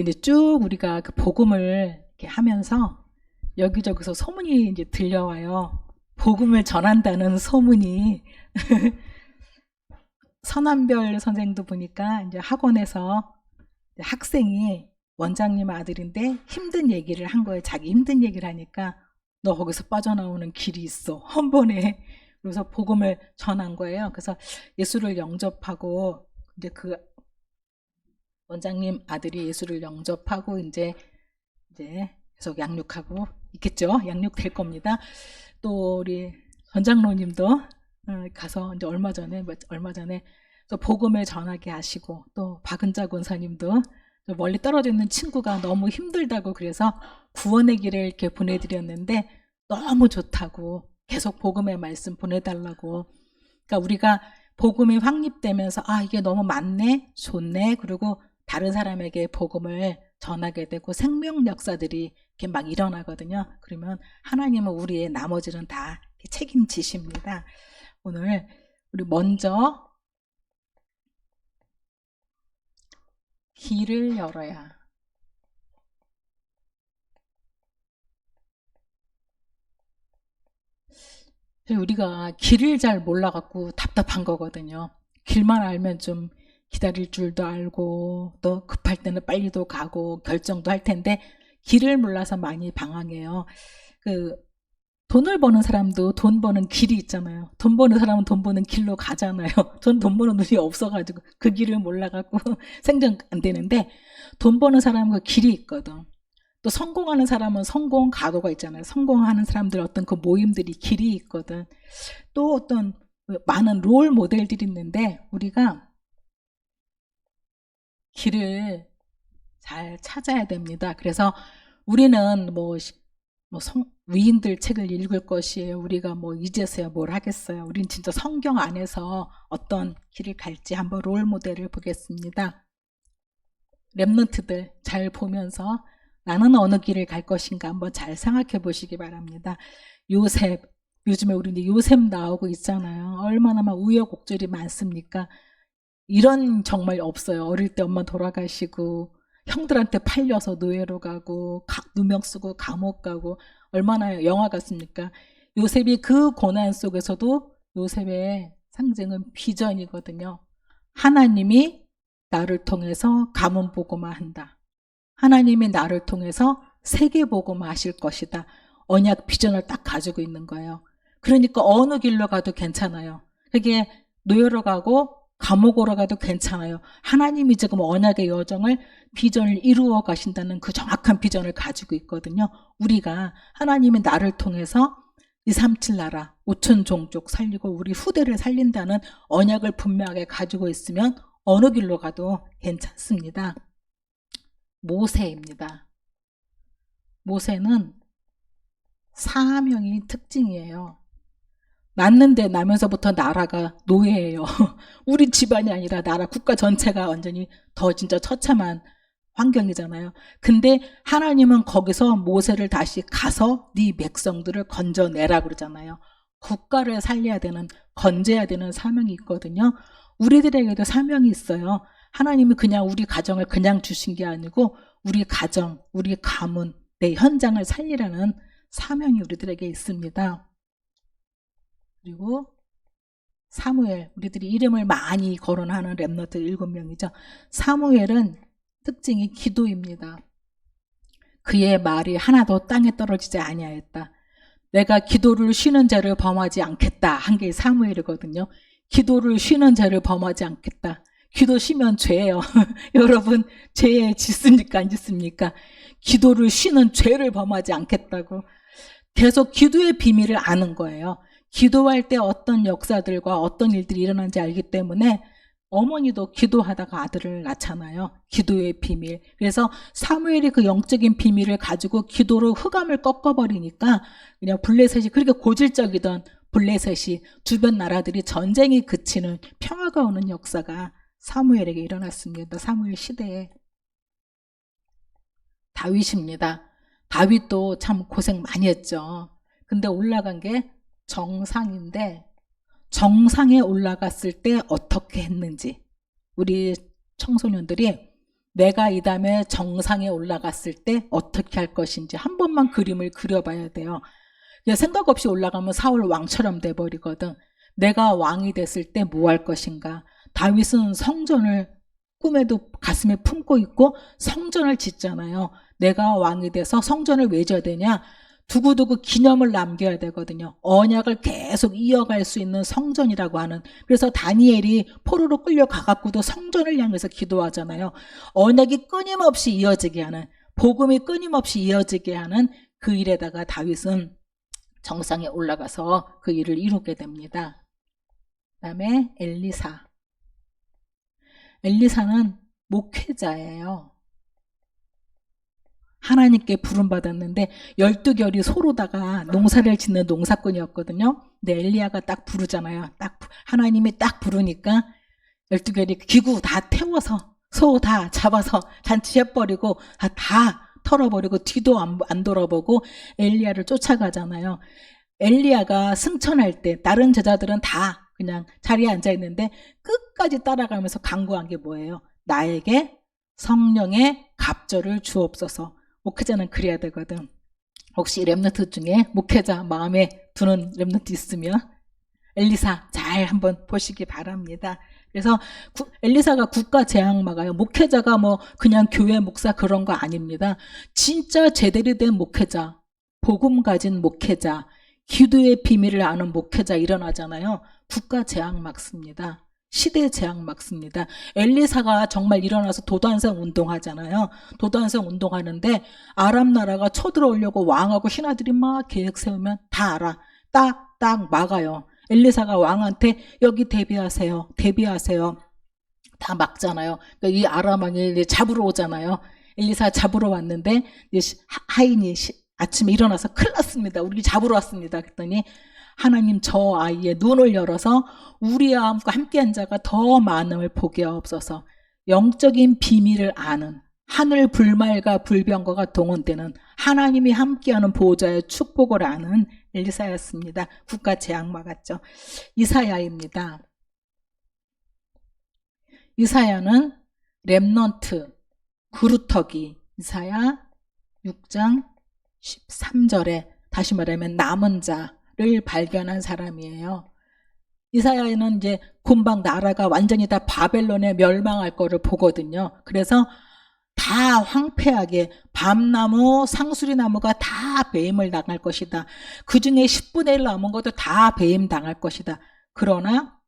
이제 쭉 우리가 그 복음을 이렇게 하면서 여기저기서 소문이 이제 들려와요. 복음을 전한다는 소문이. 선한별 선생도 보니까 이제 학원에서 학생이 원장님 아들인데 힘든 얘기를 한 거예요. 자기 힘든 얘기를 하니까 너 거기서 빠져나오는 길이 있어. 헌번에. 그래서 복음을 전한 거예요. 그래서 예수를 영접하고 이제 그 원장님 아들이 예수를 영접하고 이제 계속 양육하고 있겠죠. 양육될 겁니다. 또 우리 전장로님도 가서 이제 얼마 전에 또 복음을 전하게 하시고, 또 박은자 권사님도 멀리 떨어져 있는 친구가 너무 힘들다고 그래서 구원의 길을 이렇게 보내드렸는데 너무 좋다고 계속 복음의 말씀 보내달라고. 그러니까 우리가 복음이 확립되면서 이게 너무 많네, 좋네, 그리고 다른 사람에게 복음을 전하게 되고 생명 역사들이 이렇게 막 일어나거든요. 그러면 하나님은 우리의 나머지는 다 책임지십니다. 오늘 우리 먼저 길을 열어야. 우리가 길을 잘 몰라갖고 답답한 거거든요. 길만 알면 좀 기다릴 줄도 알고 또 급할 때는 빨리도 가고 결정도 할 텐데 길을 몰라서 많이 방황해요. 돈을 버는 사람도 돈 버는 길이 있잖아요. 돈 버는 사람은 돈 버는 길로 가잖아요. 전 돈 버는 눈이 없어가지고 그 길을 몰라갖고 생존 안 되는데, 돈 버는 사람은 그 길이 있거든. 또 성공하는 사람은 성공 가도가 있잖아요. 성공하는 사람들 어떤 그 모임들이 길이 있거든. 또 어떤 많은 롤 모델들이 있는데 우리가 길을 잘 찾아야 됩니다. 그래서 우리는 위인들 책을 읽을 것이에요. 우리가 이제서야 뭘 하겠어요. 우린 진짜 성경 안에서 어떤 길을 갈지 한번 롤 모델을 보겠습니다. 랩런트들 잘 보면서 나는 어느 길을 갈 것인가 한번 잘 생각해 보시기 바랍니다. 요셉, 요즘에 우리 요셉 나오고 있잖아요. 얼마나 막 우여곡절이 많습니까? 이런 정말 없어요. 어릴 때 엄마 돌아가시고 형들한테 팔려서 노예로 가고 누명 쓰고 감옥 가고 얼마나 영화 같습니까? 요셉이 그 고난 속에서도 요셉의 상징은 비전이거든요. 하나님이 나를 통해서 가문 복음화 한다. 하나님이 나를 통해서 세계 복음화 하실 것이다. 언약 비전을 딱 가지고 있는 거예요. 그러니까 어느 길로 가도 괜찮아요. 그게 노예로 가고 감옥으로 가도 괜찮아요. 하나님이 지금 언약의 여정을 비전을 이루어 가신다는 그 정확한 비전을 가지고 있거든요. 우리가 하나님이 나를 통해서 237 나라 5천 종족 살리고 우리 후대를 살린다는 언약을 분명하게 가지고 있으면 어느 길로 가도 괜찮습니다. 모세입니다. 모세는 사명이 특징이에요. 낳는데 나면서부터 나라가 노예예요. 우리 집안이 아니라 나라 국가 전체가 완전히 더 진짜 처참한 환경이잖아요. 근데 하나님은 거기서 모세를 다시 가서 네 백성들을 건져내라 그러잖아요. 국가를 살려야 되는, 건져야 되는 사명이 있거든요. 우리들에게도 사명이 있어요. 하나님이 그냥 우리 가정을 그냥 주신 게 아니고 우리 가정, 우리 가문, 내 현장을 살리라는 사명이 우리들에게 있습니다. 그리고 사무엘, 우리들이 이름을 많이 거론하는 랩너트 7명이죠. 사무엘은 특징이 기도입니다. 그의 말이 하나도 땅에 떨어지지 아니하였다. 내가 기도를 쉬는 죄를 범하지 않겠다 한 게 사무엘이거든요. 기도를 쉬는 죄를 범하지 않겠다. 기도 쉬면 죄예요. 여러분 죄에 짓습니까 안 짓습니까? 기도를 쉬는 죄를 범하지 않겠다고. 계속 기도의 비밀을 아는 거예요. 기도할 때 어떤 역사들과 어떤 일들이 일어나는지 알기 때문에 어머니도 기도하다가 아들을 낳잖아요. 기도의 비밀. 그래서 사무엘이 그 영적인 비밀을 가지고 기도로 흑암을 꺾어버리니까 그냥 블레셋이 그렇게 고질적이던 블레셋이 주변 나라들이 전쟁이 그치는 평화가 오는 역사가 사무엘에게 일어났습니다. 사무엘 시대에. 다윗입니다. 다윗도 참 고생 많이 했죠. 근데 올라간 게 정상인데 정상에 올라갔을 때 어떻게 했는지 우리 청소년들이 내가 이 다음에 정상에 올라갔을 때 어떻게 할 것인지 한 번만 그림을 그려봐야 돼요. 생각 없이 올라가면 사울 왕처럼 돼버리거든. 내가 왕이 됐을 때 뭐 할 것인가. 다윗은 성전을 꿈에도 가슴에 품고 있고 성전을 짓잖아요. 내가 왕이 돼서 성전을 왜 져야 되냐. 두고두고 기념을 남겨야 되거든요. 언약을 계속 이어갈 수 있는 성전이라고 하는. 그래서 다니엘이 포로로 끌려가갖고도 성전을 향해서 기도하잖아요. 언약이 끊임없이 이어지게 하는, 복음이 끊임없이 이어지게 하는 그 일에다가 다윗은 정상에 올라가서 그 일을 이루게 됩니다. 그 다음에 엘리사. 엘리사는 목회자예요. 하나님께 부름받았는데 12결이 소로다가 농사를 짓는 농사꾼이었거든요. 근데 엘리야가 딱 부르잖아요. 하나님이 딱 부르니까 12결이 기구 다 태워서 소 다 잡아서 잔치해버리고 다 털어버리고 뒤도 안 돌아보고 엘리야를 쫓아가잖아요. 엘리야가 승천할 때 다른 제자들은 다 그냥 자리에 앉아있는데 끝까지 따라가면서 간구한 게 뭐예요? 나에게 성령의 갑절을 주옵소서. 목회자는 그래야 되거든. 혹시 렘넌트 중에 목회자 마음에 두는 렘넌트 있으면 엘리사 잘 한번 보시기 바랍니다. 그래서 엘리사가 국가 재앙마가요. 목회자가 뭐 그냥 교회 목사 그런 거 아닙니다. 진짜 제대로 된 목회자, 복음 가진 목회자, 기도의 비밀을 아는 목회자 일어나잖아요. 국가 재앙 막습니다. 시대 재앙 막습니다. 엘리사가 정말 일어나서 도단성 운동하잖아요. 도단성 운동하는데 아람 나라가 쳐들어오려고 왕하고 신하들이 막 계획 세우면 다 알아. 딱 막아요. 엘리사가 왕한테 여기 대비하세요. 대비하세요. 다 막잖아요. 그러니까 이 아람 왕이 잡으러 오잖아요. 엘리사 잡으러 왔는데 하인이 아침에 일어나서 큰일 났습니다. 우리 잡으러 왔습니다. 그랬더니 하나님 저 아이의 눈을 열어서 우리와 함께한 자가 더 많음을 보게 하옵소서. 영적인 비밀을 아는 하늘 불말과 불병거가 동원되는 하나님이 함께하는 보호자의 축복을 아는 엘리사였습니다. 국가 재앙 막았죠. 이사야입니다. 이사야는 렘넌트, 그루터기. 이사야 6장 13절에 다시 말하면 남은 자를 발견한 사람이에요. 이사야는 이제 금방 나라가 완전히 다 바벨론에 멸망할 거를 보거든요. 그래서 다 황폐하게 밤나무, 상수리나무가 다 배임을 당할 것이다. 그 중에 10분의 1 남은 것도 다 배임 당할 것이다. 그러나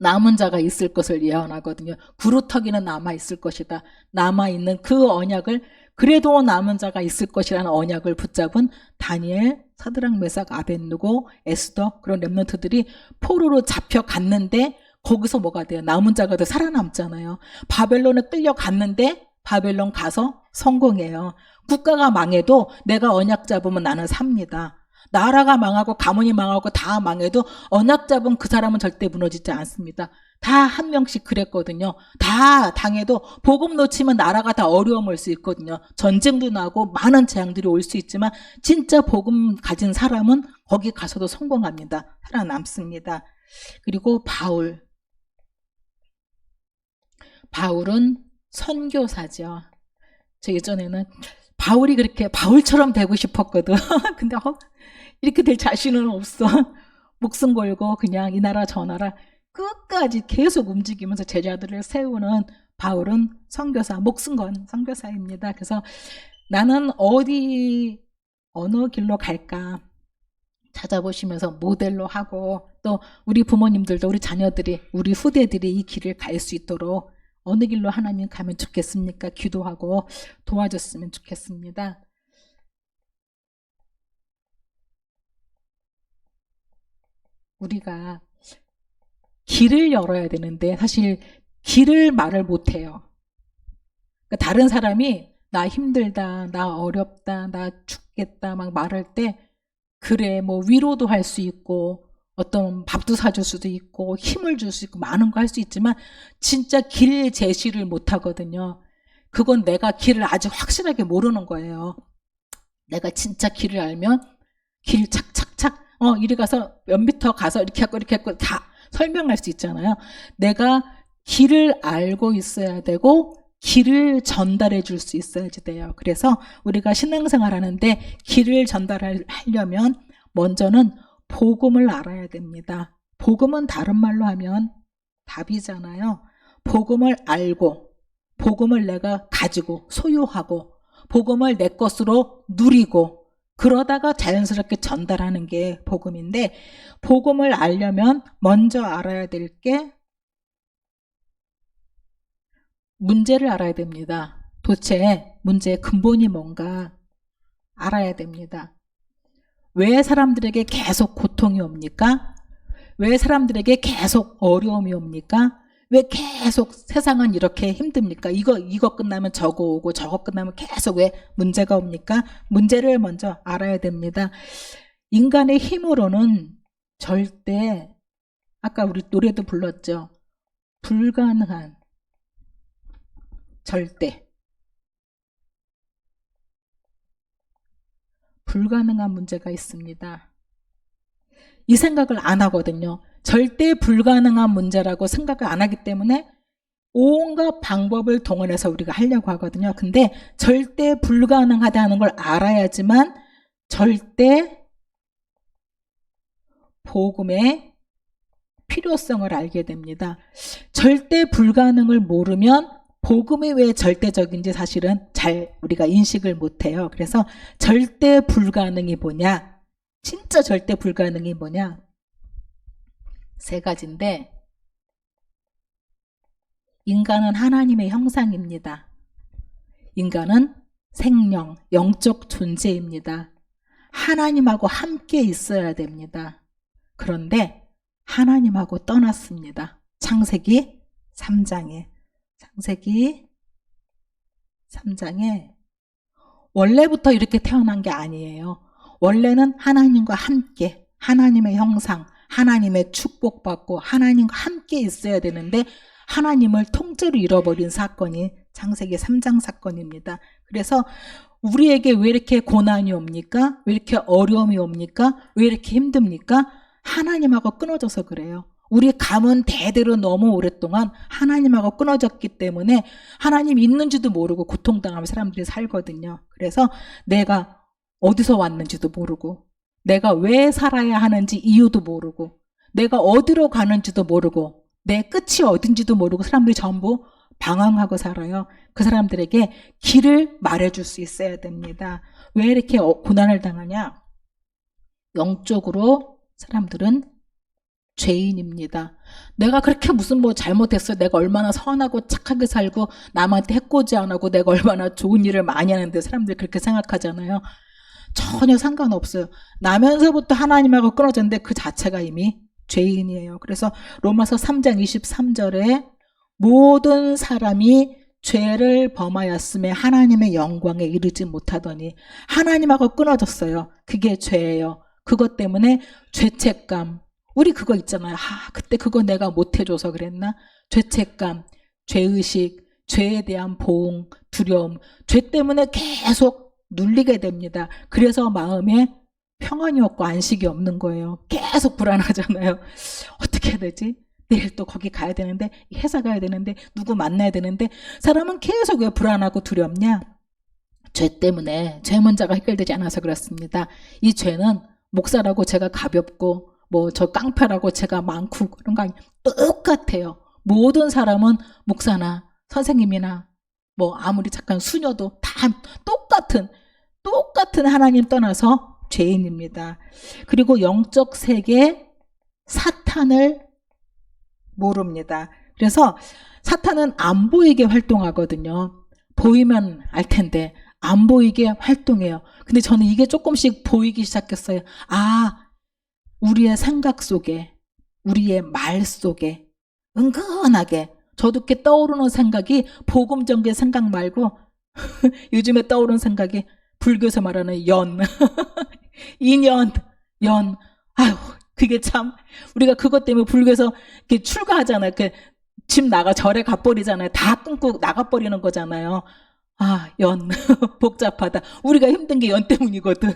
남은 자가 있을 것을 예언하거든요. 구루터기는 남아있을 것이다. 남아있는 그 언약을, 그래도 남은 자가 있을 것이라는 언약을 붙잡은 다니엘, 사드락, 메삭, 아벳느고, 에스더 그런 렘넌트들이 포로로 잡혀갔는데 거기서 뭐가 돼요? 남은 자가 더 살아남잖아요. 바벨론에 끌려갔는데 바벨론 가서 성공해요. 국가가 망해도 내가 언약 잡으면 나는 삽니다. 나라가 망하고 가문이 망하고 다 망해도 언약 잡은 그 사람은 절대 무너지지 않습니다. 다 한 명씩 그랬거든요. 다 당해도 복음 놓치면 나라가 다 어려움 올 수 있거든요. 전쟁도 나고 많은 재앙들이 올 수 있지만 진짜 복음 가진 사람은 거기 가서도 성공합니다. 살아남습니다. 그리고 바울은 선교사죠. 저 예전에는 바울이 그렇게 바울처럼 되고 싶었거든. 근데 이렇게 될 자신은 없어. 목숨 걸고 그냥 이 나라 저 나라 끝까지 계속 움직이면서 제자들을 세우는 바울은 선교사, 목숨 건 선교사입니다. 그래서 나는 어느 길로 갈까 찾아보시면서 모델로 하고, 또 우리 부모님들도 우리 자녀들이, 우리 후대들이 이 길을 갈 수 있도록 어느 길로 하나님 가면 좋겠습니까? 기도하고 도와줬으면 좋겠습니다. 우리가 길을 열어야 되는데 사실 길을 말을 못해요. 그러니까 다른 사람이 나 힘들다, 나 어렵다, 나 죽겠다 막 말할 때 그래 뭐 위로도 할 수 있고 어떤 밥도 사줄 수도 있고 힘을 줄 수 있고 많은 거 할 수 있지만 진짜 길 제시를 못하거든요. 그건 내가 길을 아직 확실하게 모르는 거예요. 내가 진짜 길을 알면 길 착착착 이리 가서 몇 미터 가서 이렇게 하고 다 설명할 수 있잖아요. 내가 길을 알고 있어야 되고 길을 전달해 줄 수 있어야지 돼요. 그래서 우리가 신앙생활 하는데 길을 전달하려면 먼저는 복음을 알아야 됩니다. 복음은 다른 말로 하면 답이잖아요. 복음을 알고, 복음을 내가 가지고 소유하고, 복음을 내 것으로 누리고, 그러다가 자연스럽게 전달하는 게 복음인데, 복음을 알려면 먼저 알아야 될 게 문제를 알아야 됩니다. 도대체 문제의 근본이 뭔가 알아야 됩니다. 왜 사람들에게 계속 고통이 옵니까? 왜 사람들에게 계속 어려움이 옵니까? 왜 계속 세상은 이렇게 힘듭니까? 이거 끝나면 저거 오고 저거 끝나면 계속 왜 문제가 옵니까? 문제를 먼저 알아야 됩니다. 인간의 힘으로는 절대, 아까 우리 노래도 불렀죠. 불가능한, 절대 불가능한 문제가 있습니다. 이 생각을 안 하거든요. 절대 불가능한 문제라고 생각을 안 하기 때문에 온갖 방법을 동원해서 우리가 하려고 하거든요. 근데 절대 불가능하다는 걸 알아야지만 절대 복음의 필요성을 알게 됩니다. 절대 불가능을 모르면 복음이 왜 절대적인지 사실은 잘 우리가 인식을 못해요. 그래서 절대 불가능이 뭐냐? 진짜 절대 불가능이 뭐냐? 세 가지인데, 인간은 하나님의 형상입니다. 인간은 생명, 영적 존재입니다. 하나님하고 함께 있어야 됩니다. 그런데 하나님하고 떠났습니다. 창세기 3장에 원래부터 이렇게 태어난 게 아니에요. 원래는 하나님과 함께, 하나님의 형상, 하나님의 축복받고 하나님과 함께 있어야 되는데 하나님을 통째로 잃어버린 사건이 창세기 3장 사건입니다. 그래서 우리에게 왜 이렇게 고난이 옵니까? 왜 이렇게 어려움이 옵니까? 왜 이렇게 힘듭니까? 하나님하고 끊어져서 그래요. 우리 가문 대대로 너무 오랫동안 하나님하고 끊어졌기 때문에 하나님 있는지도 모르고 고통당하면 사람들이 살거든요. 그래서 내가 어디서 왔는지도 모르고, 내가 왜 살아야 하는지 이유도 모르고, 내가 어디로 가는지도 모르고, 내 끝이 어딘지도 모르고 사람들이 전부 방황하고 살아요. 그 사람들에게 길을 말해줄 수 있어야 됩니다. 왜 이렇게 고난을 당하냐? 영적으로 사람들은 죄인입니다. 내가 그렇게 무슨 뭐 잘못했어요. 내가 얼마나 선하고 착하게 살고 남한테 해코지 안 하고 내가 얼마나 좋은 일을 많이 하는데 사람들이 그렇게 생각하잖아요. 전혀 상관없어요. 나면서부터 하나님하고 끊어졌는데 그 자체가 이미 죄인이에요. 그래서 로마서 3장 23절에 모든 사람이 죄를 범하였음에 하나님의 영광에 이르지 못하더니, 하나님하고 끊어졌어요. 그게 죄예요. 그것 때문에 죄책감, 우리 그거 있잖아요. 그때 그거 내가 못해줘서 그랬나? 죄책감, 죄의식, 죄에 대한 보응, 두려움, 죄 때문에 계속 눌리게 됩니다. 그래서 마음에 평안이 없고 안식이 없는 거예요. 계속 불안하잖아요. 어떻게 해야 되지? 내일 또 거기 가야 되는데, 회사 가야 되는데, 누구 만나야 되는데, 사람은 계속 왜 불안하고 두렵냐? 죄 때문에, 죄 문제가 해결되지 않아서 그렇습니다. 이 죄는 목사라고 제가 가볍고, 뭐 저 깡패라고 제가 많고 그런 거 아니에요. 똑같아요. 모든 사람은 목사나 선생님이나 뭐 아무리 착한 수녀도 다 똑같은 하나님 떠나서 죄인입니다. 그리고 영적 세계 사탄을 모릅니다. 그래서 사탄은 안 보이게 활동하거든요. 보이면 알 텐데 안 보이게 활동해요. 근데 저는 이게 조금씩 보이기 시작했어요. 우리의 생각 속에, 우리의 말 속에 은근하게 저도 이렇게 떠오르는 생각이 복음적인 생각 말고 요즘에 떠오르는 생각이 불교에서 말하는 인연. 아유, 그게 참 우리가 그것 때문에 불교에서 이렇게 출가하잖아요. 이렇게 집 나가 절에 가버리잖아요. 다 끊고 나가버리는 거잖아요. 복잡하다. 우리가 힘든 게 연 때문이거든.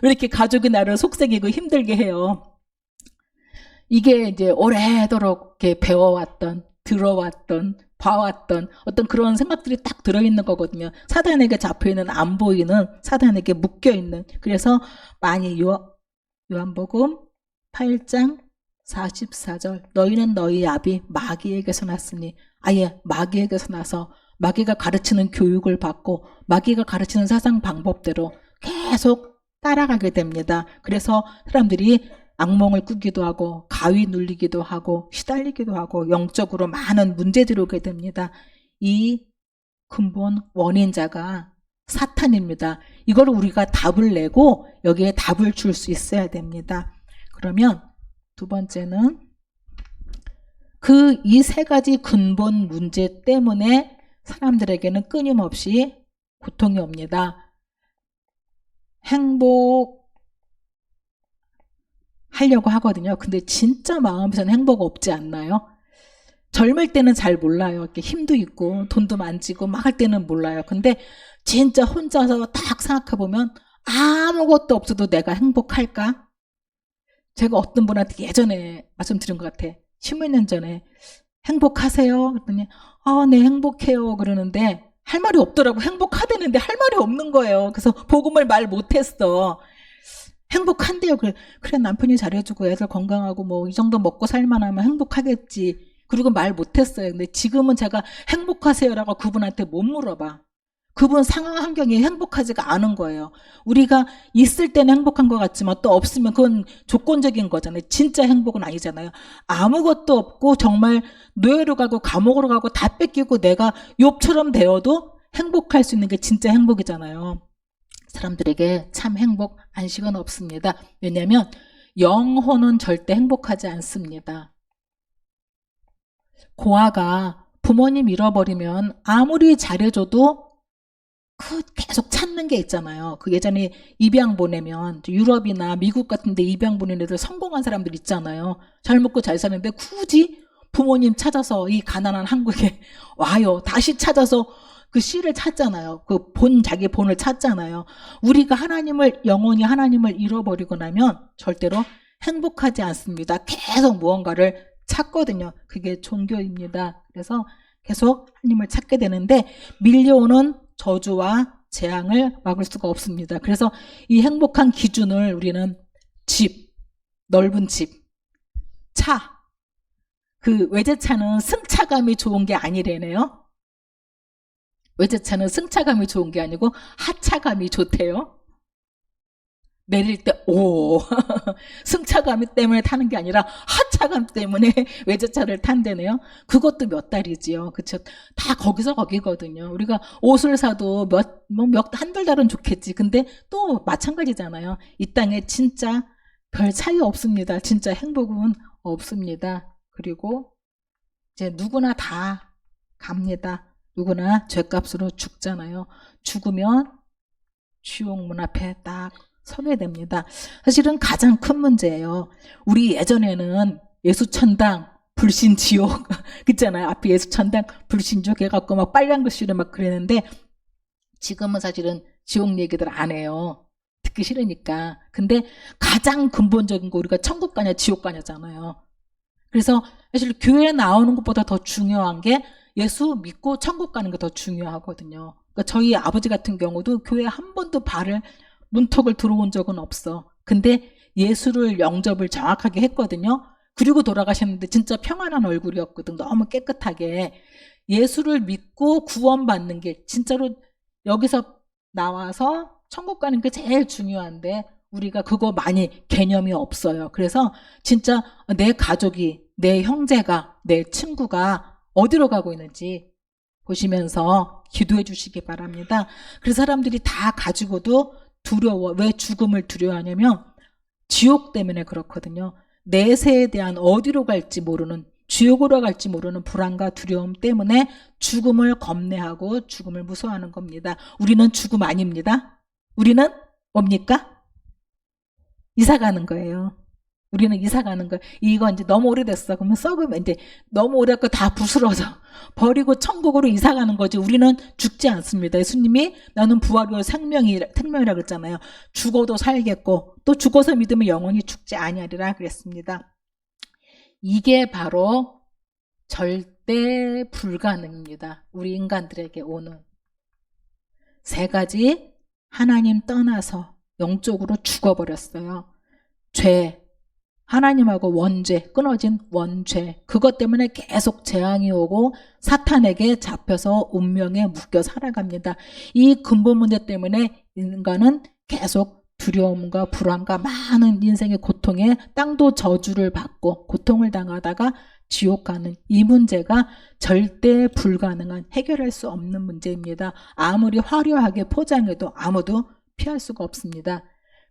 왜 이렇게 가족이 나를 속삭이고 힘들게 해요. 이게 이제 오래도록 이렇게 배워왔던, 들어왔던 봐왔던 어떤 그런 생각들이 딱 들어있는 거거든요. 사단에게 잡혀있는, 안 보이는, 사단에게 묶여있는. 그래서 많이 요한복음 8장 44절, 너희는 너희 아비 마귀에게서 났으니, 아예 마귀에게서 나서 마귀가 가르치는 교육을 받고 마귀가 가르치는 사상 방법대로 계속 따라가게 됩니다. 그래서 사람들이 악몽을 꾸기도 하고 가위 눌리기도 하고 시달리기도 하고 영적으로 많은 문제들이 오게 됩니다. 이 근본 원인자가 사탄입니다. 이걸 우리가 답을 내고 여기에 답을 줄 수 있어야 됩니다. 그러면 두 번째는 이 세 가지 근본 문제 때문에 사람들에게는 끊임없이 고통이 옵니다. 행복하려고 하거든요. 근데 진짜 마음에서는 행복 없지 않나요? 젊을 때는 잘 몰라요. 이렇게 힘도 있고 돈도 만지고 막 할 때는 몰라요. 근데 진짜 혼자서 딱 생각해보면 아무것도 없어도 내가 행복할까? 제가 어떤 분한테 예전에 말씀드린 것 같아. 10몇 년 전에 행복하세요? 그랬더니 네 행복해요 그러는데 할 말이 없더라고. 행복하다는데 할 말이 없는 거예요. 그래서 복음을 말 못했어. 행복한데요. 그래 남편이 잘해주고 애들 건강하고 뭐 이 정도 먹고 살만하면 행복하겠지. 그리고 말 못했어요. 근데 지금은 제가 행복하세요라고 그분한테 못 물어봐. 그분 상황 환경이 행복하지가 않은 거예요. 우리가 있을 때는 행복한 것 같지만 또 없으면 그건 조건적인 거잖아요. 진짜 행복은 아니잖아요. 아무것도 없고 정말 노예로 가고 감옥으로 가고 다 뺏기고 내가 욥처럼 되어도 행복할 수 있는 게 진짜 행복이잖아요. 사람들에게 참 행복, 안식은 없습니다. 왜냐하면 영혼은 절대 행복하지 않습니다. 고아가 부모님 잃어버리면 아무리 잘해줘도 계속 찾는 게 있잖아요. 예전에 입양 보내면 유럽이나 미국 같은 데 입양 보낸 애들 성공한 사람들 있잖아요. 잘 먹고 잘 사는데 굳이 부모님 찾아서 이 가난한 한국에 와요. 다시 찾아서 그 씨를 찾잖아요. 자기 본을 찾잖아요. 우리가 영원히 하나님을 잃어버리고 나면 절대로 행복하지 않습니다. 계속 무언가를 찾거든요. 그게 종교입니다. 그래서 계속 하나님을 찾게 되는데 밀려오는 저주와 재앙을 막을 수가 없습니다. 그래서 이 행복한 기준을 우리는 넓은 집, 차, 외제차는 승차감이 좋은 게 아니래네요. 외제차는 승차감이 좋은 게 아니고 하차감이 좋대요. 내릴 때 승차감 때문에 타는 게 아니라 하차감 때문에 외제차를 탄대네요. 그것도 몇 달이지요. 그쵸? 다 거기거든요. 우리가 옷을 사도 한두 달은 좋겠지. 근데 또 마찬가지잖아요. 이 땅에 진짜 별 차이 없습니다. 진짜 행복은 없습니다. 그리고 이제 누구나 다 갑니다. 누구나 죗값으로 죽잖아요. 죽으면 지옥문 앞에 딱 서게 됩니다. 사실은 가장 큰 문제예요. 우리 예전에는 예수천당, 불신지옥 그랬잖아요. 앞에 예수천당, 불신지옥 해갖고 막 빨간 글씨로 막 그랬는데 지금은 사실은 지옥 얘기들 안 해요. 듣기 싫으니까. 근데 가장 근본적인 거 우리가 천국 가냐 지옥 가냐잖아요. 그래서 사실 교회에 나오는 것보다 더 중요한 게 예수 믿고 천국 가는 게 더 중요하거든요. 그러니까 저희 아버지 같은 경우도 교회 한 번도 문턱을 들어온 적은 없어. 근데 예수를 영접을 정확하게 했거든요. 그리고 돌아가셨는데 진짜 평안한 얼굴이었거든. 너무 깨끗하게. 예수를 믿고 구원받는 게 진짜로 여기서 나와서 천국 가는 게 제일 중요한데 우리가 그거 많이 개념이 없어요. 그래서 진짜 내 가족이, 내 형제가, 내 친구가 어디로 가고 있는지 보시면서 기도해 주시기 바랍니다. 그래서 사람들이 다 가지고도 두려워. 왜 죽음을 두려워하냐면 지옥 때문에 그렇거든요. 내세에 대한 어디로 갈지 모르는, 지옥으로 갈지 모르는 불안과 두려움 때문에 죽음을 겁내하고 죽음을 무서워하는 겁니다. 우리는 죽음 아닙니다. 우리는 뭡니까? 이사 가는 거예요. 우리는 이사 가는 거예요. 이거 이제 너무 오래됐어. 그러면 썩으면 이제 너무 오래됐고 다 부스러져. 버리고 천국으로 이사 가는 거지. 우리는 죽지 않습니다. 예수님이 나는 부활이요 생명이라 그랬잖아요. 죽어도 살겠고 또 죽어서 믿으면 영원히 죽지 아니하리라 그랬습니다. 이게 바로 절대 불가능입니다. 우리 인간들에게 오는 세 가지. 하나님 떠나서 영적으로 죽어버렸어요. 죄, 하나님하고 원죄, 끊어진 원죄, 그것 때문에 계속 재앙이 오고 사탄에게 잡혀서 운명에 묶여 살아갑니다. 이 근본 문제 때문에 인간은 계속 두려움과 불안과 많은 인생의 고통에 땅도 저주를 받고 고통을 당하다가 지옥 가는 이 문제가 절대 불가능한, 해결할 수 없는 문제입니다. 아무리 화려하게 포장해도 아무도 피할 수가 없습니다.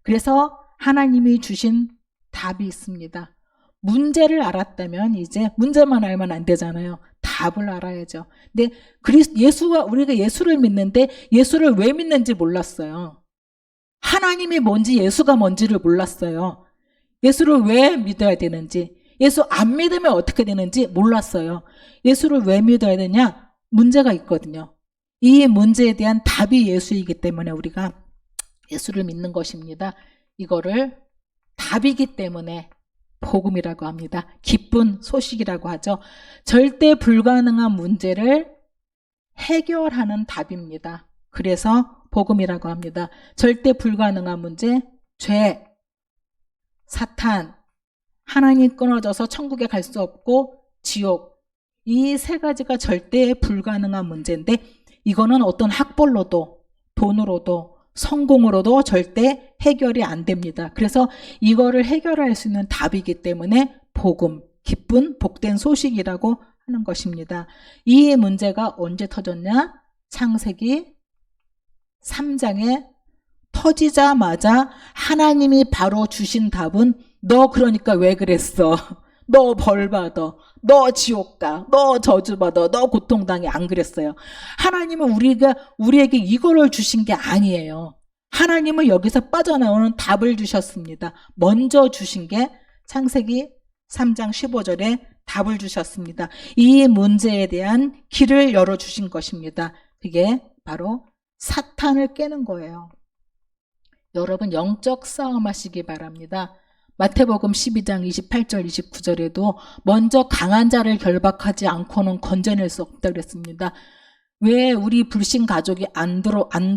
그래서 하나님이 주신 답이 있습니다. 문제를 알았다면 이제 문제만 알면 안 되잖아요. 답을 알아야죠. 근데 우리가 예수를 믿는데 예수를 왜 믿는지 몰랐어요. 하나님이 뭔지 예수가 뭔지를 몰랐어요. 예수를 왜 믿어야 되는지, 예수 안 믿으면 어떻게 되는지 몰랐어요. 예수를 왜 믿어야 되냐? 문제가 있거든요. 이 문제에 대한 답이 예수이기 때문에 우리가 예수를 믿는 것입니다. 이거를 답이기 때문에 복음이라고 합니다. 기쁜 소식이라고 하죠. 절대 불가능한 문제를 해결하는 답입니다. 그래서 복음이라고 합니다. 절대 불가능한 문제, 죄, 사탄, 하나님 끊어져서 천국에 갈 수 없고 지옥, 이 세 가지가 절대 불가능한 문제인데 이거는 어떤 학벌로도 돈으로도 성공으로도 절대 해결이 안 됩니다. 그래서 이거를 해결할 수 있는 답이기 때문에 복음, 기쁜 복된 소식이라고 하는 것입니다. 이 문제가 언제 터졌냐? 창세기 3장에 터지자마자 하나님이 바로 주신 답은 너 그러니까 왜 그랬어? 너 벌 받아. 너 지옥 가. 너 저주 받아. 너 고통당해. 안 그랬어요. 하나님은 우리에게 이거를 주신 게 아니에요. 하나님은 여기서 빠져나오는 답을 주셨습니다. 먼저 주신 게 창세기 3장 15절에 답을 주셨습니다. 이 문제에 대한 길을 열어주신 것입니다. 그게 바로 사탄을 깨는 거예요. 여러분 영적 싸움 하시기 바랍니다. 마태복음 12장 28절 29절에도 먼저 강한 자를 결박하지 않고는 건져낼 수 없다 그랬습니다. 왜 우리 불신 가족이 안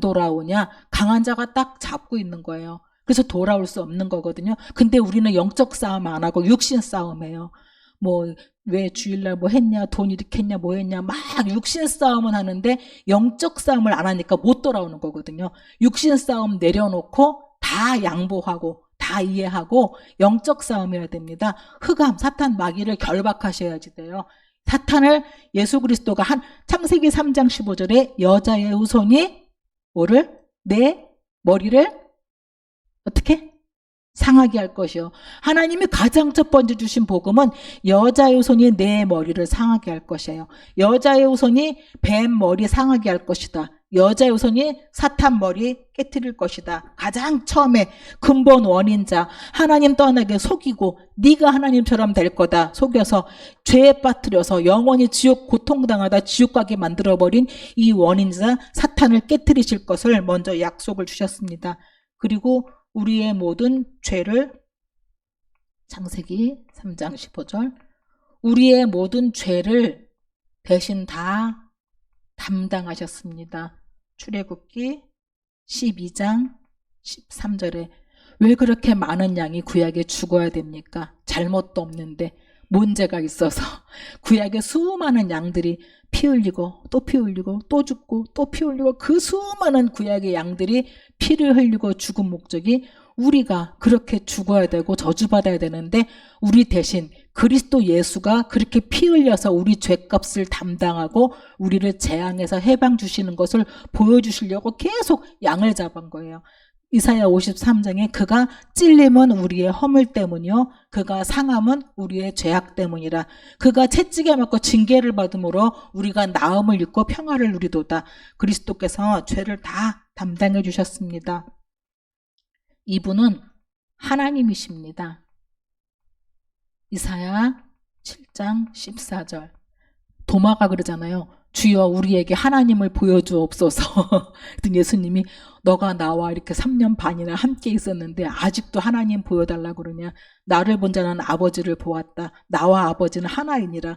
돌아오냐? 강한 자가 딱 잡고 있는 거예요. 그래서 돌아올 수 없는 거거든요. 근데 우리는 영적 싸움 안 하고 육신 싸움해요. 왜 주일날 뭐 했냐, 돈 이렇게 했냐, 뭐 했냐, 막 육신 싸움은 하는데 영적 싸움을 안 하니까 못 돌아오는 거거든요. 육신 싸움 내려놓고 다 양보하고 다 이해하고 영적 싸움해야 됩니다. 흑암, 사탄, 마귀를 결박하셔야지 돼요. 사탄을 예수 그리스도가 창세기 3장 15절에 여자의 후손이 내 머리를 어떻게? 상하게 할 것이요. 하나님이 가장 첫 번째 주신 복음은 여자의 후손이 내 머리를 상하게 할 것이에요. 여자의 후손이 뱀 머리 상하게 할 것이다. 여자의 후손이 사탄 머리 깨트릴 것이다. 가장 처음에 근본 원인자, 하나님 떠나게 속이고 네가 하나님처럼 될 거다 속여서 죄에 빠뜨려서 영원히 지옥 고통당하다 지옥 가게 만들어버린 이 원인자 사탄을 깨트리실 것을 먼저 약속을 주셨습니다. 그리고 우리의 모든 죄를, 창세기 3장 15절, 우리의 모든 죄를 대신 다 담당하셨습니다. 출애굽기 12장 13절에 왜 그렇게 많은 양이 구약에 죽어야 됩니까? 잘못도 없는데 문제가 있어서 구약에 수많은 양들이 피 흘리고 또 피 흘리고 또 죽고 또 피 흘리고 그 수많은 구약의 양들이 피를 흘리고 죽은 목적이 우리가 그렇게 죽어야 되고 저주받아야 되는데 우리 대신 그리스도 예수가 그렇게 피 흘려서 우리 죄값을 담당하고 우리를 재앙에서 해방 주시는 것을 보여주시려고 계속 양을 잡은 거예요. 이사야 53장에 그가 찔림은 우리의 허물 때문이요 그가 상함은 우리의 죄악 때문이라. 그가 채찍에 맞고 징계를 받음으로 우리가 나음을 입고 평화를 누리도다. 그리스도께서 죄를 다 담당해 주셨습니다. 이분은 하나님이십니다. 이사야 7장 14절 도마가 그러잖아요. 주여 우리에게 하나님을 보여주옵소서. 그랬더니 예수님이 너가 나와 이렇게 3년 반이나 함께 있었는데 아직도 하나님 보여달라고 그러냐. 나를 본 자는 아버지를 보았다. 나와 아버지는 하나이니라.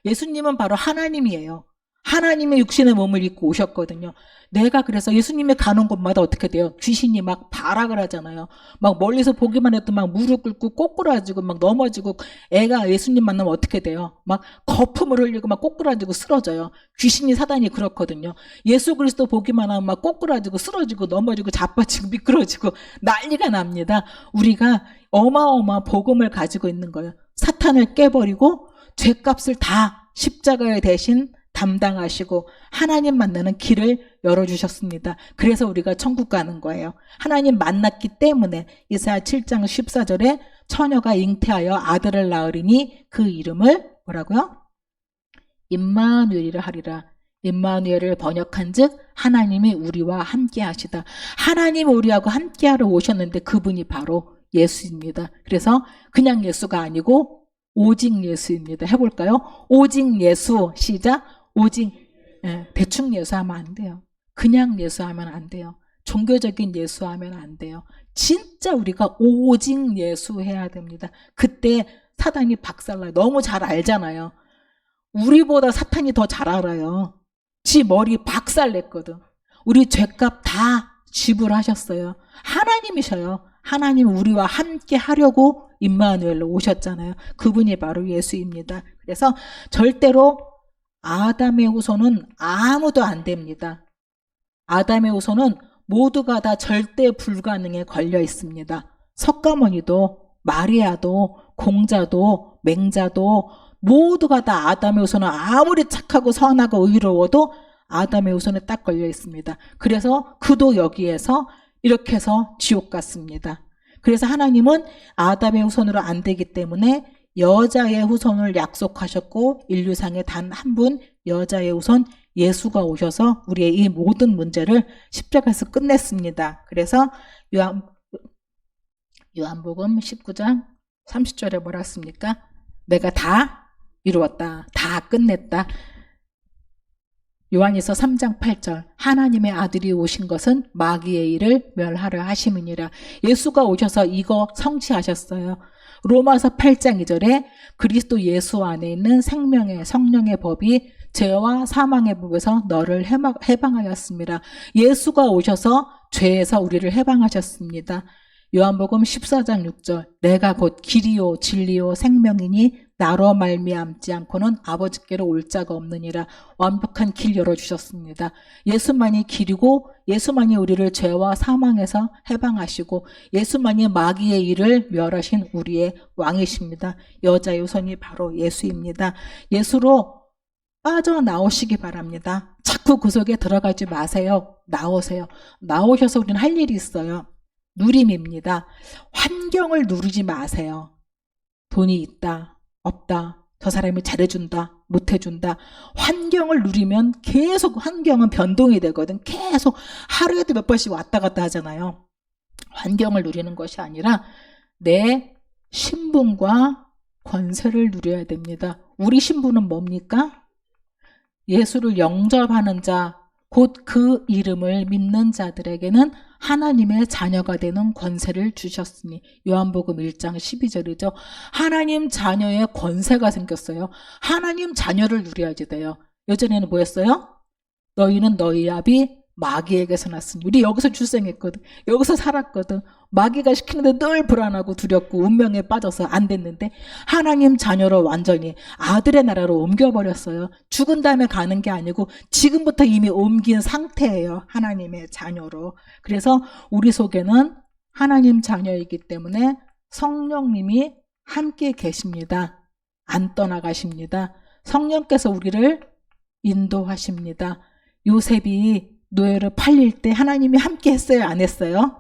예수님은 바로 하나님이에요. 하나님의 육신의 몸을 입고 오셨거든요. 내가 그래서 예수님이 가는 곳마다 어떻게 돼요? 귀신이 막 발악을 하잖아요. 막 멀리서 보기만 해도 막 무릎 꿇고 꼬꾸라지고 막 넘어지고, 애가 예수님 만나면 어떻게 돼요? 막 거품을 흘리고 막 꼬꾸라지고 쓰러져요. 귀신이, 사단이 그렇거든요. 예수 그리스도 보기만 하면 막 꼬꾸라지고 쓰러지고 넘어지고 자빠지고 미끄러지고 난리가 납니다. 우리가 어마어마한 복음을 가지고 있는 거예요. 사탄을 깨버리고 죄값을 다 십자가에 대신 담당하시고 하나님 만나는 길을 열어주셨습니다. 그래서 우리가 천국 가는 거예요. 하나님 만났기 때문에 이사야 7장 14절에 처녀가 잉태하여 아들을 낳으리니 그 이름을 뭐라고요? 임마누엘이라 하리라. 임마누엘을 번역한즉 하나님이 우리와 함께 하시다. 하나님이 우리하고 함께하러 오셨는데 그분이 바로 예수입니다. 그래서 그냥 예수가 아니고 오직 예수입니다. 해볼까요? 오직 예수. 시작. 오직. 대충 예수하면 안 돼요. 그냥 예수하면 안 돼요. 종교적인 예수하면 안 돼요. 진짜 우리가 오직 예수해야 됩니다. 그때 사단이 박살나요. 너무 잘 알잖아요. 우리보다 사탄이 더 잘 알아요. 지 머리 박살냈거든. 우리 죄값 다 지불하셨어요. 하나님이셔요. 하나님 우리와 함께 하려고 임마누엘로 오셨잖아요. 그분이 바로 예수입니다. 그래서 절대로 아담의 후손은 아무도 안 됩니다. 아담의 후손은 모두가 다 절대 불가능에 걸려 있습니다. 석가모니도 마리아도 공자도 맹자도 모두가 다 아담의 후손은 아무리 착하고 선하고 의로워도 아담의 후손에 딱 걸려 있습니다. 그래서 그도 여기에서 이렇게 해서 지옥 갔습니다. 그래서 하나님은 아담의 후손으로 안 되기 때문에 여자의 후손을 약속하셨고 인류상에 단 한 분 여자의 후손 예수가 오셔서 우리의 이 모든 문제를 십자가에서 끝냈습니다. 그래서 요한복음 19장 30절에 뭐라 했습니까? 내가 다 이루었다. 다 끝냈다. 요한일서 3장 8절 하나님의 아들이 오신 것은 마귀의 일을 멸하려 하심이니라. 예수가 오셔서 이거 성취하셨어요. 로마서 8장 2절에 그리스도 예수 안에 있는 생명의 성령의 법이 죄와 사망의 법에서 너를 해방하였습니다. 예수가 오셔서 죄에서 우리를 해방하셨습니다. 요한복음 14장 6절 내가 곧 길이요 진리요 생명이니 나로 말미암지 않고는 아버지께로 올 자가 없느니라. 완벽한 길 열어주셨습니다. 예수만이 길이고 예수만이 우리를 죄와 사망에서 해방하시고 예수만이 마귀의 일을 멸하신 우리의 왕이십니다. 여자의 후손이 바로 예수입니다. 예수로 빠져나오시기 바랍니다. 자꾸 그 속에 들어가지 마세요. 나오세요. 나오셔서 우리는 할 일이 있어요. 누림입니다. 환경을 누르지 마세요. 돈이 있다, 없다, 저 사람이 잘해준다, 못해준다. 환경을 누리면 계속 환경은 변동이 되거든. 계속 하루에도 몇 번씩 왔다 갔다 하잖아요. 환경을 누리는 것이 아니라 내 신분과 권세를 누려야 됩니다. 우리 신분은 뭡니까? 예수를 영접하는 자, 곧 그 이름을 믿는 자들에게는 하나님의 자녀가 되는 권세를 주셨으니 요한복음 1장 12절이죠. 하나님 자녀의 권세가 생겼어요. 하나님 자녀를 누려야지 돼요. 예전에는 뭐였어요? 너희는 너희 아비 마귀에게서 났으니. 우리 여기서 출생했거든. 여기서 살았거든. 마귀가 시키는데 늘 불안하고 두렵고 운명에 빠져서 안 됐는데 하나님 자녀로 완전히 아들의 나라로 옮겨버렸어요. 죽은 다음에 가는 게 아니고 지금부터 이미 옮긴 상태예요. 하나님의 자녀로. 그래서 우리 속에는 하나님 자녀이기 때문에 성령님이 함께 계십니다. 안 떠나가십니다. 성령께서 우리를 인도하십니다. 요셉이 노예로 팔릴 때 하나님이 함께 했어요? 안 했어요?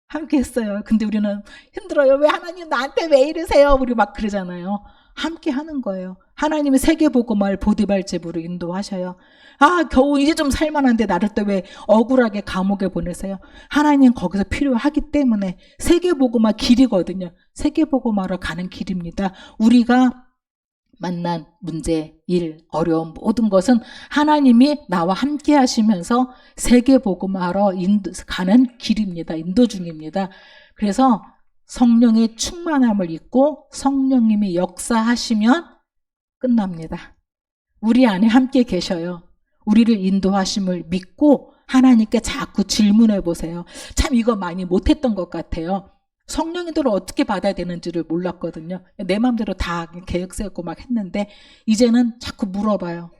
함께 했어요. 근데 우리는 힘들어요. 왜 하나님 나한테 왜 이러세요? 우리 막 그러잖아요. 함께 하는 거예요. 하나님이 세계복음을 보디발 집으로 인도하셔요. 아, 겨우 이제 좀 살만한데 나를 또 왜 억울하게 감옥에 보내세요? 하나님 거기서 필요하기 때문에 세계복음화 길이거든요. 세계복음화로 가는 길입니다. 우리가 만난 문제, 일, 어려움 모든 것은 하나님이 나와 함께 하시면서 세계복음화로 가는 길입니다. 인도 중입니다. 그래서 성령의 충만함을 입고 성령님이 역사하시면 끝납니다. 우리 안에 함께 계셔요. 우리를 인도하심을 믿고 하나님께 자꾸 질문해 보세요. 참 이거 많이 못했던 것 같아요. 성령님들을 어떻게 받아야 되는지를 몰랐거든요. 내 마음대로 다 계획 세우고 막 했는데 이제는 자꾸 물어봐요.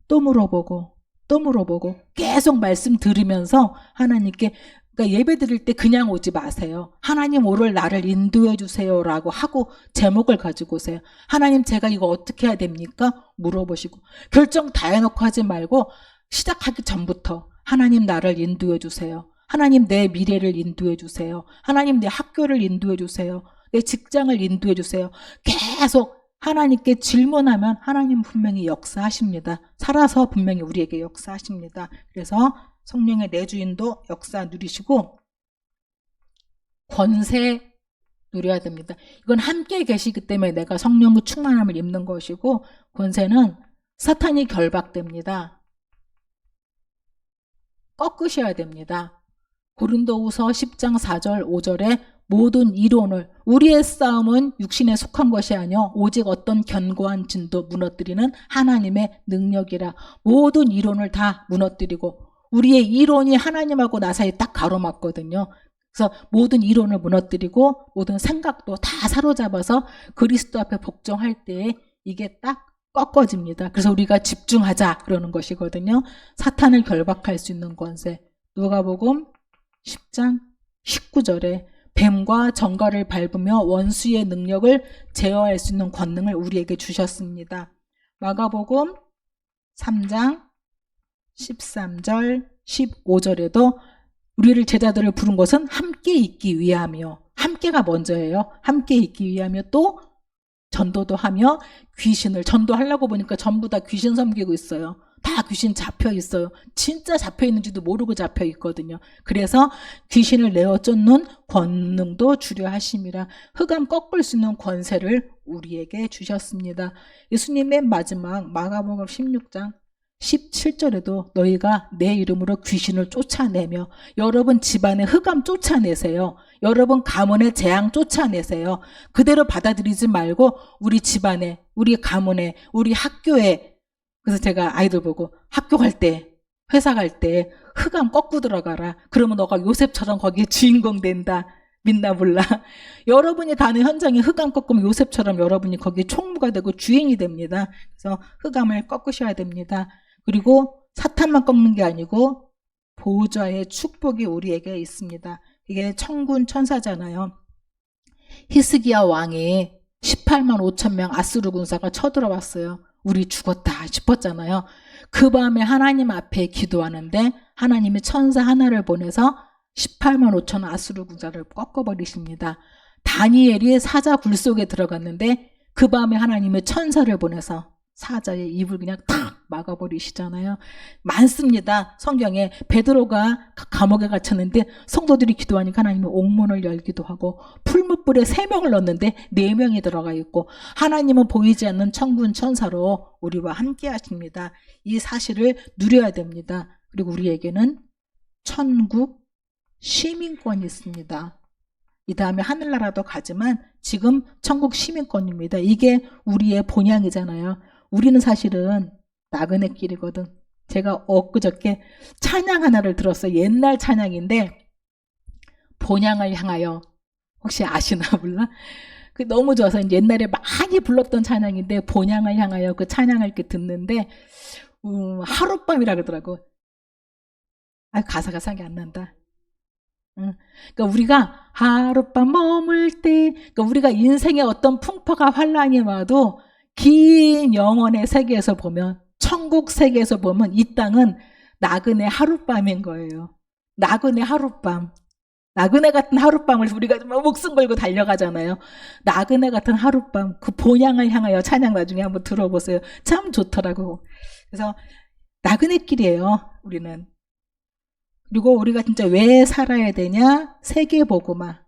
또 물어보고 또 물어보고 계속 말씀 들으면서 하나님께, 그러니까 예배 드릴 때 그냥 오지 마세요. 하나님 오늘 나를 인도해 주세요 라고 하고 제목을 가지고 오세요. 하나님 제가 이거 어떻게 해야 됩니까? 물어보시고 결정 다 해놓고 하지 말고 시작하기 전부터 하나님 나를 인도해 주세요. 하나님 내 미래를 인도해 주세요. 하나님 내 학교를 인도해 주세요. 내 직장을 인도해 주세요. 계속 하나님께 질문하면 하나님 분명히 역사하십니다. 살아서 분명히 우리에게 역사하십니다. 그래서 성령의 내주인도 역사 누리시고 권세 누려야 됩니다. 이건 함께 계시기 때문에 내가 성령의 충만함을 입는 것이고, 권세는 사탄이 결박됩니다. 꺾으셔야 됩니다. 고린도후서 10장 4절 5절에 모든 이론을, 우리의 싸움은 육신에 속한 것이 아니요 오직 어떤 견고한 진도 무너뜨리는 하나님의 능력이라. 모든 이론을 다 무너뜨리고, 우리의 이론이 하나님하고 나 사이에 딱 가로막거든요. 그래서 모든 이론을 무너뜨리고 모든 생각도 다 사로잡아서 그리스도 앞에 복종할 때 이게 딱 꺾어집니다. 그래서 우리가 집중하자 그러는 것이거든요. 사탄을 결박할 수 있는 권세. 누가복음 10장 19절에 뱀과 정갈을 밟으며 원수의 능력을 제어할 수 있는 권능을 우리에게 주셨습니다. 마가복음 3장 13절 15절에도 우리를 제자들을 부른 것은 함께 있기 위함이요. 함께가 먼저예요. 함께 있기 위하며 또 전도도 하며, 귀신을 전도하려고 보니까 전부 다 귀신 섬기고 있어요. 다 귀신 잡혀 있어요. 진짜 잡혀 있는지도 모르고 잡혀 있거든요. 그래서 귀신을 내어 쫓는 권능도 주려 하심이라. 흑암 꺾을 수 있는 권세를 우리에게 주셨습니다. 예수님 맨 마지막 마가복음 16장 17절에도 너희가 내 이름으로 귀신을 쫓아내며, 여러분 집안에 흑암 쫓아내세요. 여러분 가문의 재앙 쫓아내세요. 그대로 받아들이지 말고 우리 집안에, 우리 가문에, 우리 학교에. 그래서 제가 아이들 보고 학교 갈 때, 회사 갈 때 흑암 꺾고 들어가라. 그러면 너가 요셉처럼 거기에 주인공 된다. 믿나 몰라. 여러분이 가는 현장에 흑암 꺾으면 요셉처럼 여러분이 거기에 총무가 되고 주인이 됩니다. 그래서 흑암을 꺾으셔야 됩니다. 그리고 사탄만 꺾는 게 아니고 보호자의 축복이 우리에게 있습니다. 이게 천군 천사잖아요. 히스기야 왕이 18만 5천 명 아수르 군사가 쳐들어왔어요. 우리 죽었다 싶었잖아요. 그 밤에 하나님 앞에 기도하는데 하나님이 천사 하나를 보내서 18만 5천 아수르 군사를 꺾어버리십니다. 다니엘이 사자 굴 속에 들어갔는데 그 밤에 하나님이 천사를 보내서 사자의 입을 그냥 탁 막아버리시잖아요. 많습니다. 성경에 베드로가 감옥에 갇혔는데 성도들이 기도하니까 하나님이 옥문을 열기도 하고, 풀무불에 3명을 넣었는데 4명이 들어가 있고, 하나님은 보이지 않는 천군 천사로 우리와 함께 하십니다. 이 사실을 누려야 됩니다. 그리고 우리에게는 천국 시민권이 있습니다. 이 다음에 하늘나라도 가지만 지금 천국 시민권입니다. 이게 우리의 본향이잖아요. 우리는 사실은 나그네길이거든. 제가 엊그저께 찬양 하나를 들었어요. 옛날 찬양인데 본향을 향하여, 혹시 아시나 몰라? 그 너무 좋아서 옛날에 많이 불렀던 찬양인데 본향을 향하여 그 찬양을 이렇게 듣는데 하룻밤이라 그러더라고. 가사가 생각이 안 난다. 그러니까 우리가 하룻밤 머물 때, 그러니까 우리가 인생에 어떤 풍파가 환란이 와도 긴 영원의 세계에서 보면, 천국 세계에서 보면 이 땅은 나그네 하룻밤인 거예요. 나그네 하룻밤. 나그네 같은 하룻밤을 우리가 목숨 걸고 달려가잖아요. 나그네 같은 하룻밤, 그 본향을 향하여 찬양 나중에 한번 들어보세요. 참 좋더라고. 그래서 나그네길이에요, 우리는. 그리고 우리가 진짜 왜 살아야 되냐? 세계보고마.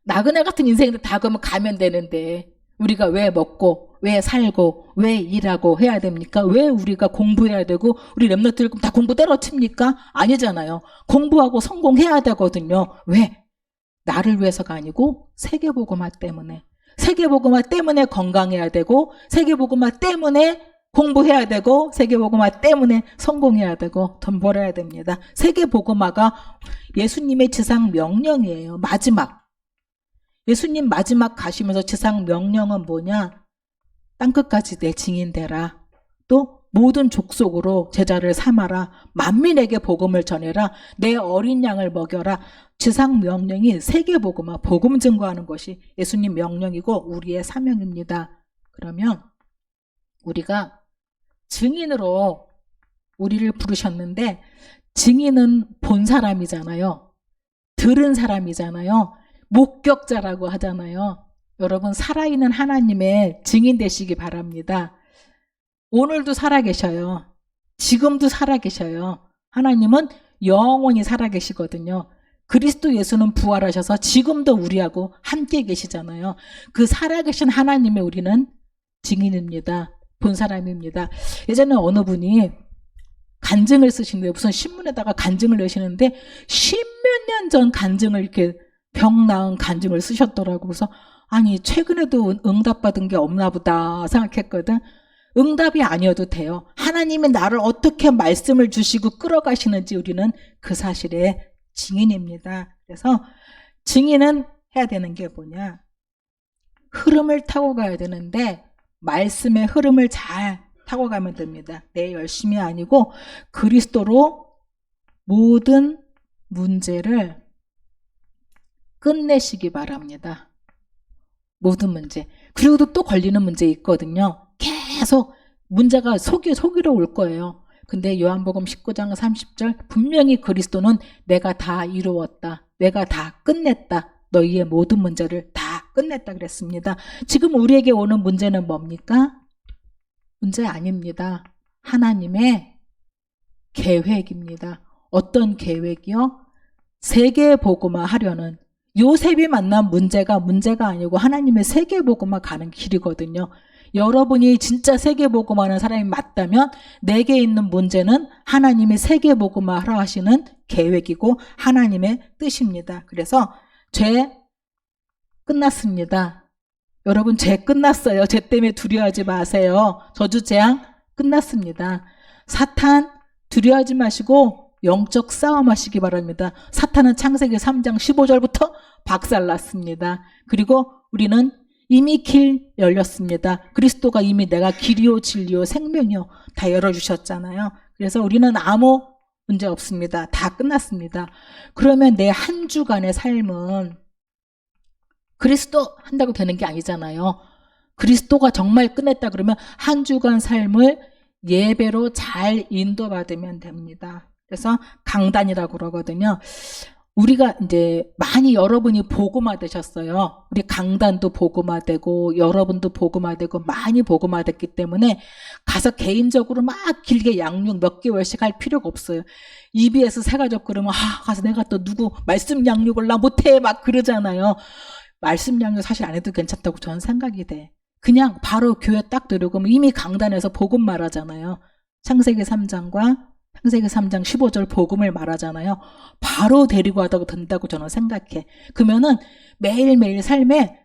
나그네 같은 인생인데 다 그러면 가면 되는데 우리가 왜 먹고 왜 살고 왜 일하고 해야 됩니까? 왜 우리가 공부해야 되고 우리 랩너들 다 공부 때려칩니까? 아니잖아요. 공부하고 성공해야 되거든요. 왜? 나를 위해서가 아니고 세계보고마 때문에. 세계복음화 때문에 건강해야 되고, 세계복음화 때문에 공부해야 되고, 세계복음화 때문에 성공해야 되고, 돈 벌어야 됩니다. 세계복음화가 예수님의 지상 명령이에요. 마지막. 예수님 마지막 가시면서 지상 명령은 뭐냐? 땅끝까지 내 증인 되라. 또 모든 족속으로 제자를 삼아라. 만민에게 복음을 전해라. 내 어린 양을 먹여라. 지상 명령이 세계복음화, 복음 증거하는 것이 예수님 명령이고 우리의 사명입니다. 그러면 우리가 증인으로 우리를 부르셨는데, 증인은 본 사람이잖아요. 들은 사람이잖아요. 목격자라고 하잖아요. 여러분, 살아있는 하나님의 증인 되시기 바랍니다. 오늘도 살아계셔요. 지금도 살아계셔요. 하나님은 영원히 살아계시거든요. 그리스도 예수는 부활하셔서 지금도 우리하고 함께 계시잖아요. 그 살아계신 하나님의 우리는 증인입니다. 본 사람입니다. 예전에 어느 분이 간증을 쓰시는데, 무슨 신문에다가 간증을 내시는데 십몇 년 전 간증을, 이렇게 병 나은 간증을 쓰셨더라고. 그래서 아니, 최근에도 응답받은 게 없나 보다 생각했거든. 응답이 아니어도 돼요. 하나님이 나를 어떻게 말씀을 주시고 끌어가시는지 우리는 그 사실의 증인입니다. 그래서 증인은 해야 되는 게 뭐냐? 흐름을 타고 가야 되는데, 말씀의 흐름을 잘 타고 가면 됩니다. 내 열심이 아니고 그리스도로 모든 문제를 끝내시기 바랍니다. 모든 문제. 그리고 또 걸리는 문제 있거든요. 계속 문제가 속이러 올 거예요. 근데 요한복음 19장 30절 분명히 그리스도는 내가 다 이루었다. 내가 다 끝냈다. 너희의 모든 문제를 다 끝냈다 그랬습니다. 지금 우리에게 오는 문제는 뭡니까? 문제 아닙니다. 하나님의 계획입니다. 어떤 계획이요? 세계복음화 하려는, 요셉이 만난 문제가 아니고 하나님의 세계복음화 가는 길이거든요. 여러분이 진짜 세계복음화하는 사람이 맞다면 내게 있는 문제는 하나님의 세계복음화 하라 하시는 계획이고 하나님의 뜻입니다. 그래서 죄 끝났습니다. 여러분, 죄 끝났어요. 죄 때문에 두려워하지 마세요. 저주재앙 끝났습니다. 사탄 두려워하지 마시고 영적 싸움하시기 바랍니다. 사탄은 창세기 3장 15절부터 박살났습니다. 그리고 우리는 이미 길 열렸습니다. 그리스도가 이미 내가 길이요 진리요 생명이요 다 열어주셨잖아요. 그래서 우리는 아무 문제 없습니다. 다 끝났습니다. 그러면 내 한 주간의 삶은 그리스도 한다고 되는 게 아니잖아요. 그리스도가 정말 끝냈다 그러면 한 주간 삶을 예배로 잘 인도받으면 됩니다. 그래서 강단이라고 그러거든요. 우리가 이제 많이 여러분이 복음화 되셨어요. 우리 강단도 복음화되고 여러분도 복음화되고 많이 복음화됐기 때문에 가서 개인적으로 막 길게 양육 몇 개월씩 할 필요가 없어요. EBS 새가족 그러면 가서 내가 또 누구 말씀 양육을 나 못해 막 그러잖아요. 말씀 양육 사실 안 해도 괜찮다고 저는 생각이 돼. 그냥 바로 교회 딱 들어오면 이미 강단에서 복음 말하잖아요. 창세기 3장과 창세기 3장 15절 복음을 말하잖아요. 바로 데리고 와도 된다고 저는 생각해. 그러면은 매일매일 삶에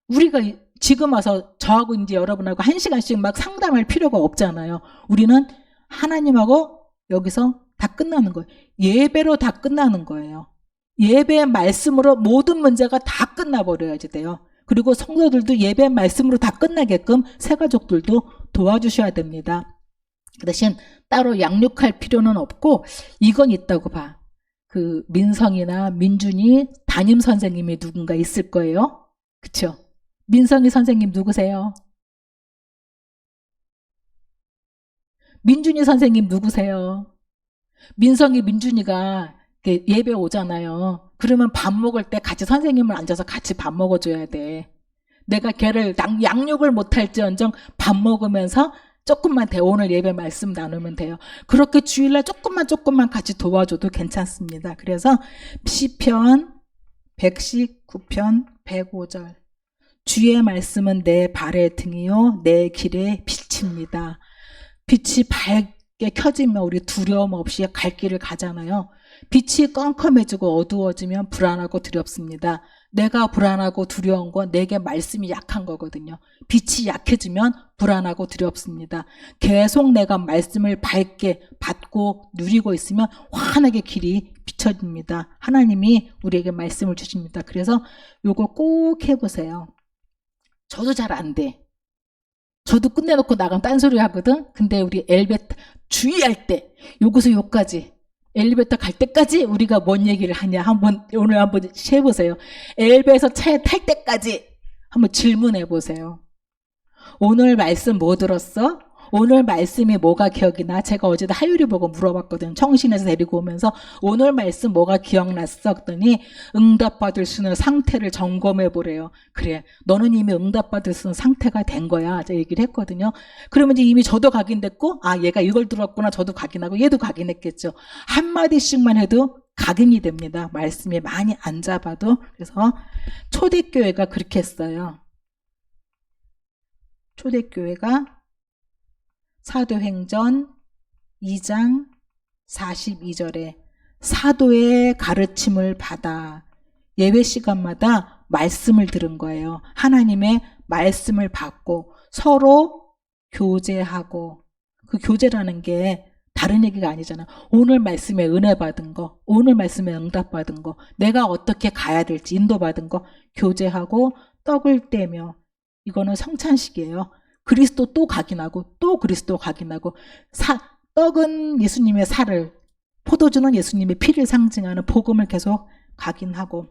우리가 지금 와서 저하고 이제 여러분하고 1시간씩 막 상담할 필요가 없잖아요. 우리는 하나님하고 여기서 다 끝나는 거예요. 예배로 다 끝나는 거예요. 예배의 말씀으로 모든 문제가 다 끝나버려야지 돼요. 그리고 성도들도 예배의 말씀으로 다 끝나게끔 새가족들도 도와주셔야 됩니다. 그 대신 따로 양육할 필요는 없고 이건 있다고 봐. 그 민성이나 민준이 담임 선생님이 누군가 있을 거예요. 그쵸? 민성이 선생님 누구세요? 민준이 선생님 누구세요? 민성이 민준이가 예배 오잖아요. 그러면 밥 먹을 때 같이 선생님을 앉아서 같이 밥 먹어줘야 돼. 내가 걔를 양육을 못할지언정 밥 먹으면서 조금만 오늘 예배 말씀 나누면 돼요. 그렇게 주일날 조금만 같이 도와줘도 괜찮습니다. 그래서 시편 119편 105절 주의 말씀은 내 발의 등이요 내 길의 빛입니다. 빛이 밝게 켜지면 우리 두려움 없이 갈 길을 가잖아요. 빛이 껌껌해지고 어두워지면 불안하고 두렵습니다. 내가 불안하고 두려운 건 내게 말씀이 약한 거거든요. 빛이 약해지면 불안하고 두렵습니다. 계속 내가 말씀을 밝게 받고 누리고 있으면 환하게 길이 비춰집니다. 하나님이 우리에게 말씀을 주십니다. 그래서 요거 꼭 해보세요. 저도 잘 안 돼. 저도 끝내놓고 나가면 딴소리 하거든. 근데 우리 엘리베이터 주의할 때 요거서 요까지 엘리베이터 갈 때까지 우리가 뭔 얘기를 하냐 오늘 한번 해보세요. 엘리베이터 차에 탈 때까지 한번 질문해 보세요. 오늘 말씀 뭐 들었어? 오늘 말씀이 뭐가 기억이 나? 제가 어제도 하율이 보고 물어봤거든요. 청신에서 데리고 오면서 오늘 말씀 뭐가 기억났어? 했더니 응답받을 수 있는 상태를 점검해 보래요. 그래, 너는 이미 응답받을 수 있는 상태가 된 거야. 제가 얘기를 했거든요. 그러면 이제 이미 저도 각인됐고, 아, 얘가 이걸 들었구나. 저도 각인하고 얘도 각인했겠죠. 한마디씩만 해도 각인이 됩니다. 말씀이 많이 안 잡아도. 그래서 초대교회가 그렇게 했어요. 초대교회가 사도행전 2장 42절에 사도의 가르침을 받아 예배 시간마다 말씀을 들은 거예요. 하나님의 말씀을 받고 서로 교제하고, 그 교제라는 게 다른 얘기가 아니잖아. 오늘 말씀에 은혜 받은 거, 오늘 말씀에 응답 받은 거, 내가 어떻게 가야 될지 인도받은 거 교제하고 떡을 떼며, 이거는 성찬식이에요. 그리스도 또 각인하고 또 그리스도 각인하고, 떡은 예수님의 살을, 포도주는 예수님의 피를 상징하는 복음을 계속 각인하고,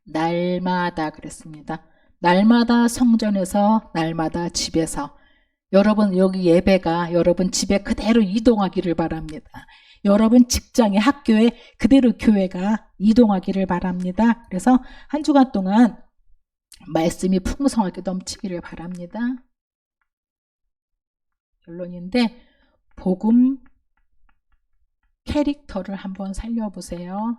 날마다 그랬습니다. 날마다 성전에서, 날마다 집에서. 여러분 여기 예배가 여러분 집에 그대로 이동하기를 바랍니다. 여러분 직장에, 학교에 그대로 교회가 이동하기를 바랍니다. 그래서 한 주간 동안 말씀이 풍성하게 넘치기를 바랍니다. 결론인데, 복음 캐릭터를 한번 살려보세요.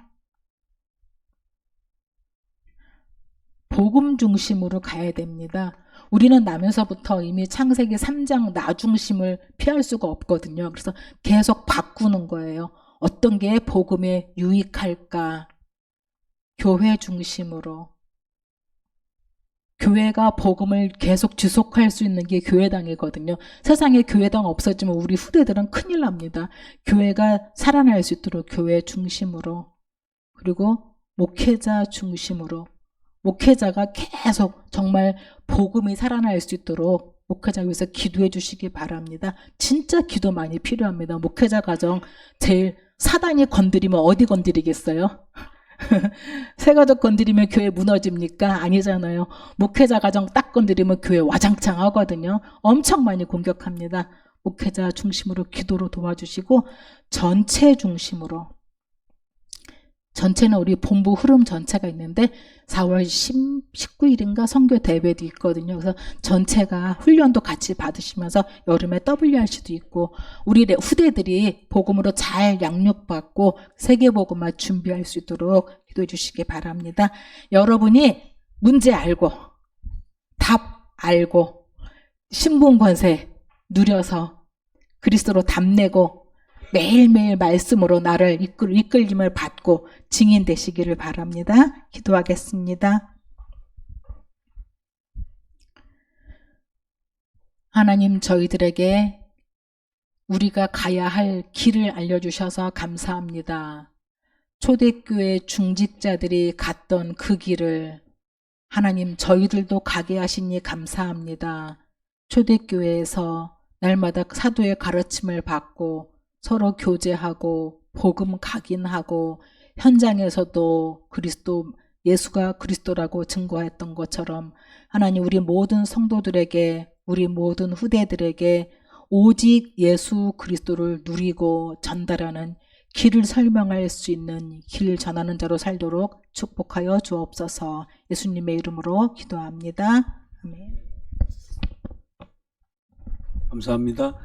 복음 중심으로 가야 됩니다. 우리는 나면서부터 이미 창세기 3장 나 중심을 피할 수가 없거든요. 그래서 계속 바꾸는 거예요. 어떤 게 복음에 유익할까? 교회 중심으로. 교회가 복음을 계속 지속할 수 있는 게 교회당이거든요. 세상에 교회당 없어지면 우리 후대들은 큰일 납니다. 교회가 살아날 수 있도록 교회 중심으로, 그리고 목회자 중심으로, 목회자가 계속 정말 복음이 살아날 수 있도록 목회자 위해서 기도해 주시기 바랍니다. 진짜 기도 많이 필요합니다. 목회자 가정 제일 사단이 건드리면 어디 건드리겠어요? 새가족 건드리면 교회 무너집니까? 아니잖아요. 목회자 가정 딱 건드리면 교회 와장창 하거든요. 엄청 많이 공격합니다. 목회자 중심으로 기도로 도와주시고, 전체 중심으로, 전체는 우리 본부 흐름 전체가 있는데 4월 19일인가 선교 대회도 있거든요. 그래서 전체가 훈련도 같이 받으시면서 여름에 WRC도 있고, 우리 후대들이 복음으로 잘 양육받고 세계복음화 준비할 수 있도록 기도해 주시기 바랍니다. 여러분이 문제 알고 답 알고 신분 권세 누려서 그리스도로 답내고 매일매일 말씀으로 나를 이끌림을 받고 증인 되시기를 바랍니다. 기도하겠습니다. 하나님, 저희들에게 우리가 가야 할 길을 알려주셔서 감사합니다. 초대교회 중직자들이 갔던 그 길을 하나님 저희들도 가게 하시니 감사합니다. 초대교회에서 날마다 사도의 가르침을 받고 서로 교제하고 복음 각인하고, 현장에서도 그리스도, 예수가 그리스도라고 증거했던 것처럼 하나님 우리 모든 성도들에게, 우리 모든 후대들에게 오직 예수 그리스도를 누리고 전달하는 길을 설명할 수 있는 길 전하는 자로 살도록 축복하여 주옵소서. 예수님의 이름으로 기도합니다. 아멘. 감사합니다.